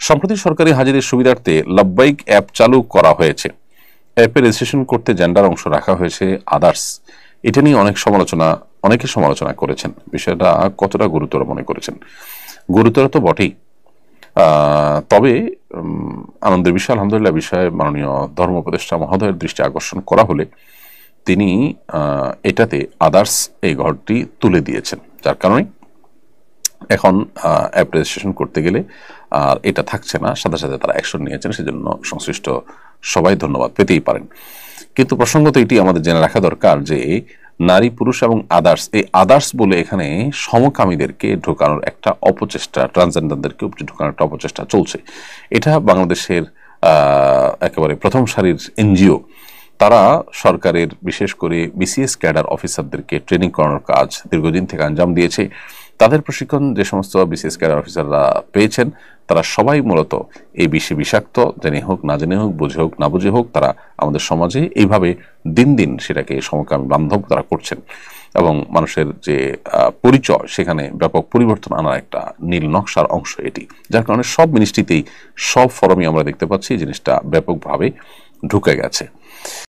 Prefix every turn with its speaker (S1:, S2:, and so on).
S1: সম্প্রতি সরকারি হাজিরের সুবিধার্থে লাব্বাইক অ্যাপ চালু করা হয়েছে। অ্যাপে রেজিস্ট্রেশন করতে জেন্ডার অংশ রাখা হয়েছে আদার্স। এটা নিয়ে অনেকে সমালোচনা করেছেন। বিষয়টা কতটা গুরুতর মনে করেছেন? গুরুতর তো বটেই। তবে আনন্দের বিষয়, আলহামদুলিল্লাহ, বিষয়ে মাননীয় ধর্ম উপদেষ্টা মহোদয়ের দৃষ্টি আকর্ষণ করা হলে তিনি এটাতে আদার্স এই ঘরটি তুলে দিয়েছেন, যার কারণে এখন অ্যাপ রেজিস্ট্রেশন করতে গেলে আর এটা থাকছে না, সাথে সাথে তারা অ্যাকশন নিয়েছেন। সেজন্য সংশ্লিষ্ট সবাই ধন্যবাদ পেতেই পারেন। কিন্তু প্রসঙ্গত এটি আমাদের জেনে রাখা দরকার যে নারী পুরুষ এবং আদার্স, এই আদার্স বলে এখানে সমকামীদেরকে ঢোকানোর একটা অপচেষ্টা, ট্রান্সজেন্ডারদেরকে ঢোকানোর একটা অপচেষ্টা চলছে। এটা বাংলাদেশের একেবারে প্রথম সারির এনজিও, তারা সরকারের বিশেষ করে বিসিএস ক্যাডার অফিসারদেরকে ট্রেনিং করানোর কাজ দীর্ঘদিন থেকে আঞ্জাম দিয়েছে। তাদের প্রশিক্ষণ যে সমস্ত বিসিএস ক্যাডার অফিসাররা পেয়েছেন, তারা সবাই মূলত এই বিষাক্ত, জেনে হোক না জেনে হোক, বুঝে হোক না বুঝে হোক, তারা আমাদের সমাজে এইভাবে দিন দিন সেটাকে সমকামী বান্ধব তারা করছেন এবং মানুষের যে পরিচয় সেখানে ব্যাপক পরিবর্তন আনার একটা নীল নকশার অংশ এটি। যার কারণে সব মিনিস্ট্রিতেই, সব ফরমে আমরা দেখতে পাচ্ছি জিনিসটা ব্যাপকভাবে ঢুকে গেছে।